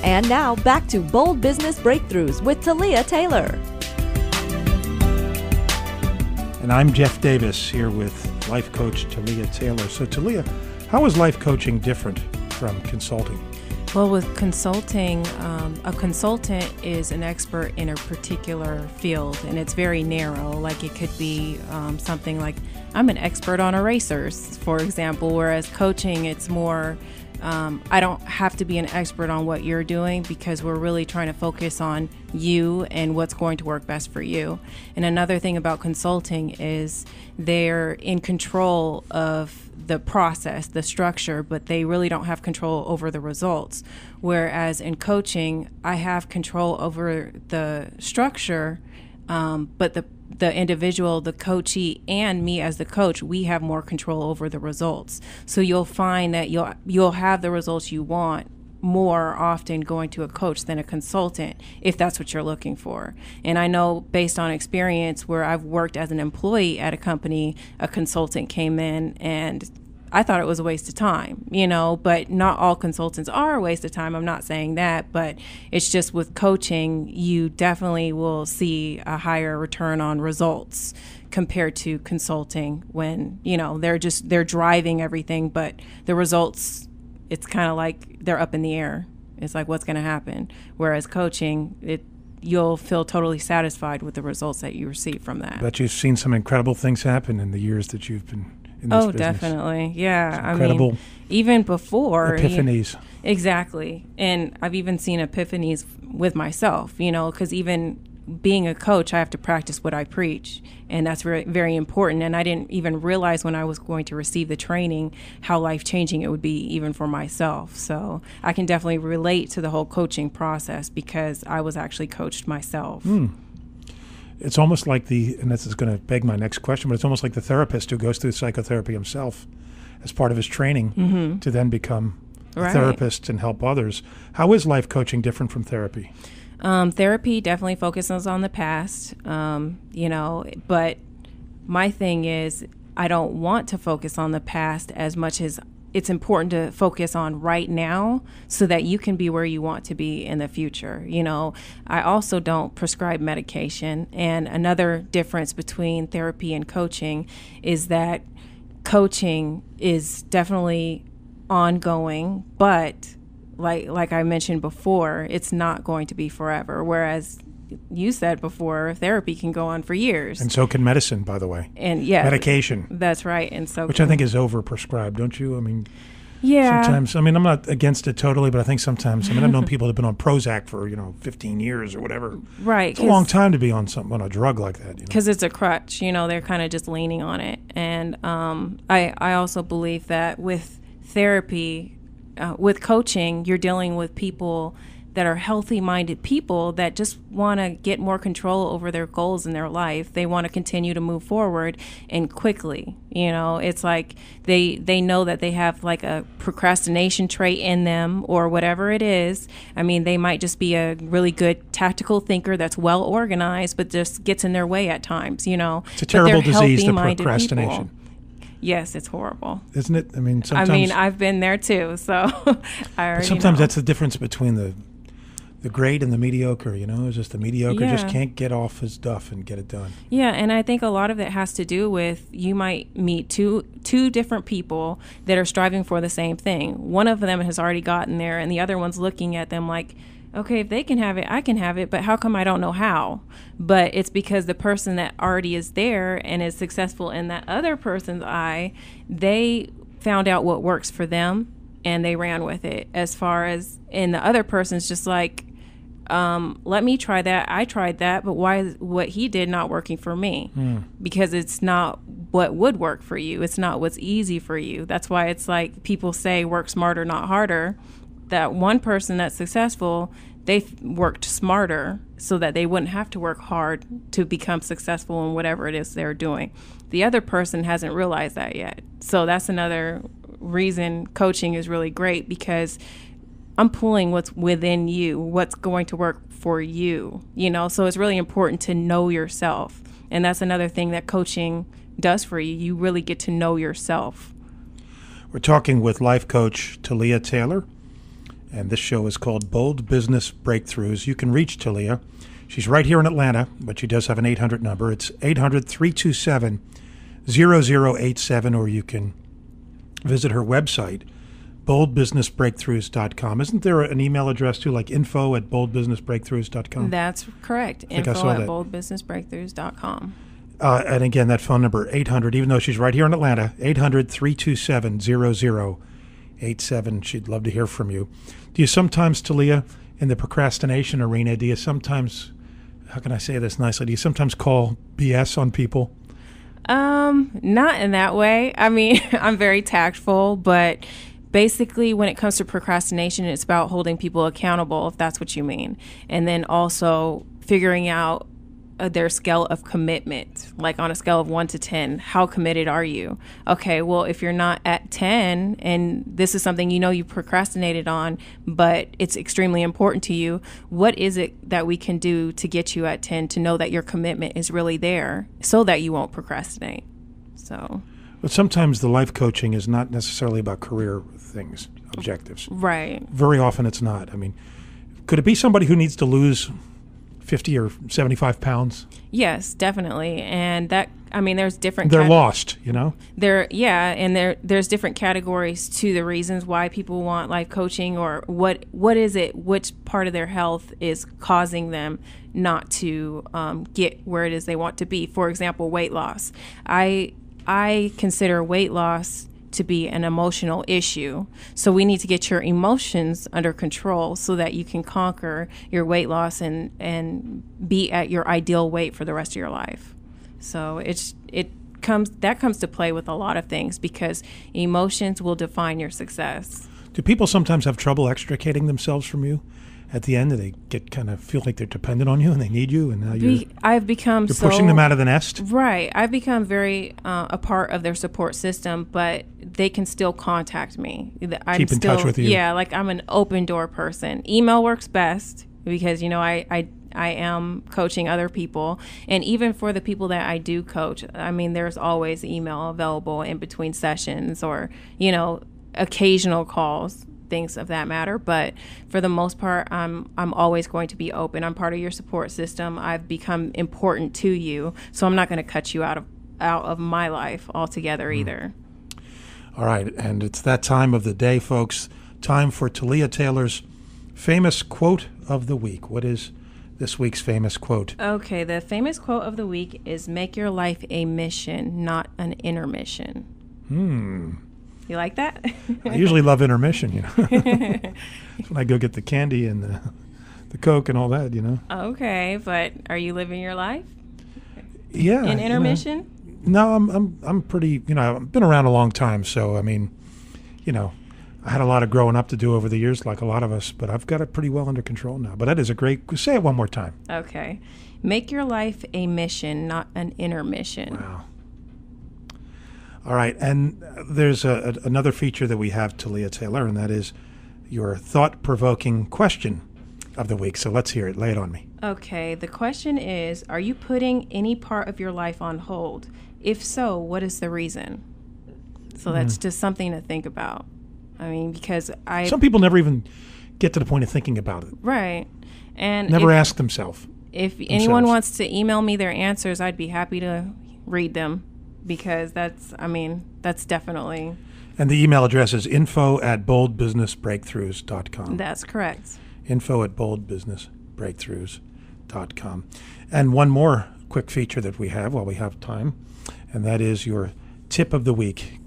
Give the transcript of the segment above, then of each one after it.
And now back to Bold Business Breakthroughs with Talia Taylor. And I'm Jeff Davis here with life coach Talia Taylor. So Talia, how is life coaching different from consulting? Well, with consulting, a consultant is an expert in a particular field, and it's very narrow. Like it could be something like, I'm an expert on erasers, for example, whereas coaching, it's more, I don't have to be an expert on what you're doing because we're really trying to focus on you and what's going to work best for you. And another thing about consulting is they're in control of the process, the structure, but they really don't have control over the results. Whereas in coaching, I have control over the structure, but the individual, the coachee, and me as the coach, we have more control over the results. So you'll find that you'll have the results you want more often going to a coach than a consultant, if that's what you're looking for. And I know based on experience where I've worked as an employee at a company, a consultant came in and I thought it was a waste of time, but not all consultants are a waste of time. I'm not saying that, but it's just with coaching, you definitely will see a higher return on results compared to consulting when, they're driving everything, but the results, it's kind of like they're up in the air. It's like, what's going to happen? Whereas coaching, you'll feel totally satisfied with the results that you receive from that. But you've seen some incredible things happen in the years that you've been in this business. Definitely. Yeah. Incredible. Even before. Epiphanies. Exactly. And I've even seen epiphanies with myself, because even being a coach, I have to practice what I preach. And that's very, very important. And I didn't even realize when I was going to receive the training how life-changing it would be even for myself. So I can definitely relate to the whole coaching process because I was actually coached myself. It's almost like and this is going to beg my next question, but it's almost like the therapist who goes through psychotherapy himself as part of his training to then become a therapist and help others. How is life coaching different from therapy? Therapy definitely focuses on the past, but my thing is I don't want to focus on the past as much as it's important to focus on right now so that you can be where you want to be in the future. I also don't prescribe medication. And another difference between therapy and coaching is that coaching is definitely ongoing, but like I mentioned before, it's not going to be forever. Whereas you said before, therapy can go on for years. And so can medicine, by the way. And yeah, medication. That's right. And so, which I think is overprescribed, don't you? I mean, yeah. Sometimes, I'm not against it totally, but I think sometimes, I've known people that have been on Prozac for 15 years or whatever. Right. It's a long time to be on a drug like that. Because it's a crutch. They're kind of just leaning on it. And I also believe that with therapy, with coaching, you're dealing with people that are healthy-minded people that just want to get more control over their goals in their life. They want to continue to move forward and quickly. It's like they know that they have like a procrastination trait in them or whatever it is. I mean, they might just be a really good tactical thinker that's well organized, but just gets in their way at times. It's a terrible disease, the procrastination. People. Yes, it's horrible. Isn't it? I mean, sometimes. I've been there too, so I already sometimes know. That's the difference between the great and the mediocre, It's just the mediocre just can't get off his duff and get it done. Yeah, and I think a lot of it has to do with you might meet two different people that are striving for the same thing. One of them has already gotten there, and the other one's looking at them like, okay, if they can have it, I can have it, but how come I don't know how? But it's because the person that already is there and is successful in that other person's eye, they found out what works for them, and they ran with it. As far as, and the other person's just like, let me try that. I tried that, but why is what he did not working for me? Because it's not what would work for you. It's not what's easy for you. That's why it's like people say work smarter, not harder. That one person that's successful, they worked smarter so that they wouldn't have to work hard to become successful in whatever it is they're doing. The other person hasn't realized that yet. So that's another reason coaching is really great, because I'm pulling what's within you, what's going to work for you, so it's really important to know yourself. And that's another thing that coaching does for you. You really get to know yourself. We're talking with life coach Talia Taylor, And this show is called Bold Business Breakthroughs. You can reach Talia. She's right here in Atlanta, but she does have an 800 number. It's 800-327-0087, or you can visit her website, boldbusinessbreakthroughs.com. Isn't there an email address too, like info@boldbusinessbreakthroughs.com? That's correct. Info@boldbusinessbreakthroughs.com. And again, that phone number, 800, even though she's right here in Atlanta, 800-327-0087. She'd love to hear from you. Do you sometimes, Talia, in the procrastination arena, do you sometimes, how can I say this nicely, do you sometimes call BS on people? Not in that way. I mean, I'm very tactful, but basically when it comes to procrastination, it's about holding people accountable, if that's what you mean. And then also figuring out their scale of commitment, like on a scale of 1 to 10, how committed are you? Okay, well, if you're not at 10 and this is something you procrastinated on, but it's extremely important to you, what is it that we can do to get you at 10 to know that your commitment is really there so that you won't procrastinate? So, but sometimes the life coaching is not necessarily about career things, objectives. Right. Very often it's not. I mean, could it be somebody who needs to lose 50 or 75 pounds? Yes, definitely. And that, I mean, there's different... They're lost, and there's different categories to the reasons why people want life coaching, or what is it, which part of their health is causing them not to get where it is they want to be. For example, weight loss. I consider weight loss to be an emotional issue. So we need to get your emotions under control so that you can conquer your weight loss and be at your ideal weight for the rest of your life. So that comes to play with a lot of things, because emotions will define your success. Do people sometimes have trouble extricating themselves from you? At the end, they feel like they're dependent on you and they need you, and now you're pushing them out of the nest? Right. I've become very a part of their support system, but they can still contact me. Keep in touch with you. Yeah, like I'm an open door person. Email works best because, I am coaching other people. And even for the people that I do coach, I mean, there's always email available in between sessions, or, occasional calls, things of that matter. But for the most part, I'm always going to be open. I'm part of your support system. I've become important to you, so I'm not going to cut you out of my life altogether either. All right, and it's that time of the day, folks. Time for Talia Taylor's famous quote of the week. What is this week's famous quote? Okay, the famous quote of the week is, "Make your life a mission, not an intermission." You like that? I usually love intermission, when I go get the candy and the Coke and all that, Okay, but are you living your life? Yeah. In intermission? No, I'm pretty, I've been around a long time, so I mean, I had a lot of growing up to do over the years, like a lot of us, but I've got it pretty well under control now. But that is a great, say it one more time. Okay. Make your life a mission, not an intermission. Wow. All right, and there's another feature that we have, Talia Taylor, and that is your thought-provoking question of the week. So let's hear it. Lay it on me. Okay, the question is, are you putting any part of your life on hold? If so, what is the reason? So that's just something to think about. I mean, because some people never even get to the point of thinking about it. Right. And never ask themselves. If anyone wants to email me their answers, I'd be happy to read them. Because that's definitely... And the email address is info@boldbusinessbreakthroughs.com. That's correct. info@boldbusinessbreakthroughs.com. And one more quick feature that we have while we have time, and that is your tip of the week.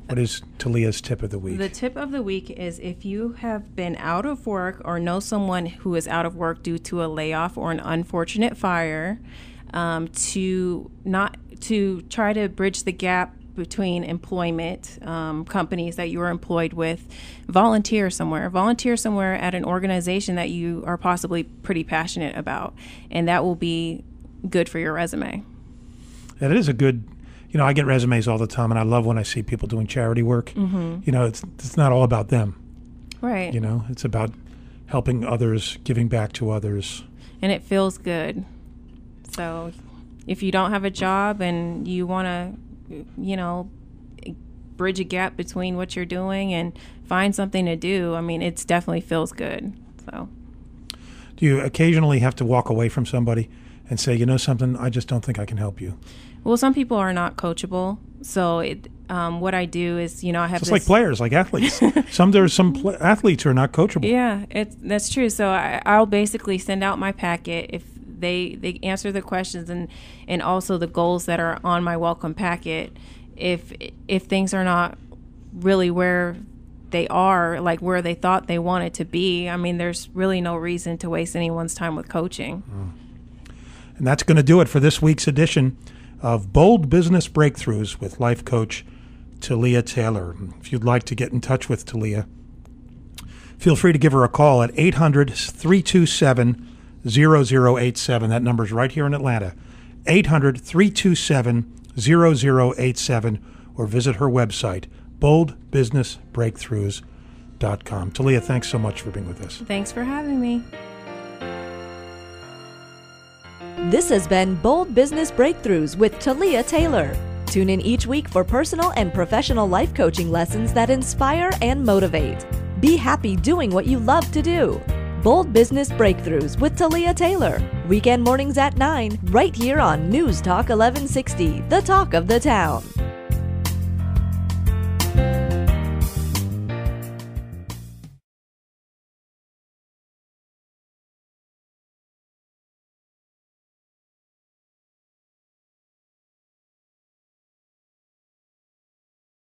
What is Talia's tip of the week? The tip of the week is, if you have been out of work or know someone who is out of work due to a layoff or an unfortunate fire, to try to bridge the gap between employment, companies that you are employed with, volunteer somewhere at an organization that you are possibly pretty passionate about, and that will be good for your resume. And it is a good, I get resumes all the time, and I love when I see people doing charity work. It's not all about them. Right. It's about helping others, giving back to others. And it feels good. So if you don't have a job and you want to, bridge a gap between what you're doing and find something to do, I mean, it definitely feels good. So, do you occasionally have to walk away from somebody and say, you know something, I just don't think I can help you? Well, some people are not coachable. So what I do is, I have it's like players, like athletes. There's some athletes who are not coachable. Yeah, that's true. So I'll basically send out my packet if they answer the questions and also the goals that are on my welcome packet. If things are not really where they are, like where they thought they wanted to be, I mean, there's really no reason to waste anyone's time with coaching. And that's going to do it for this week's edition of Bold Business Breakthroughs with life coach Talia Taylor. If you'd like to get in touch with Talia, feel free to give her a call at 800-327-0087. That number's right here in Atlanta, 800-327-0087, or visit her website, boldbusinessbreakthroughs.com. Talia, thanks so much for being with us. Thanks for having me. This has been Bold Business Breakthroughs with Talia Taylor. Tune in each week for personal and professional life coaching lessons that inspire and motivate. Be happy doing what you love to do. Bold Business Breakthroughs with Talia Taylor. Weekend mornings at 9, right here on News Talk 1160, the talk of the town.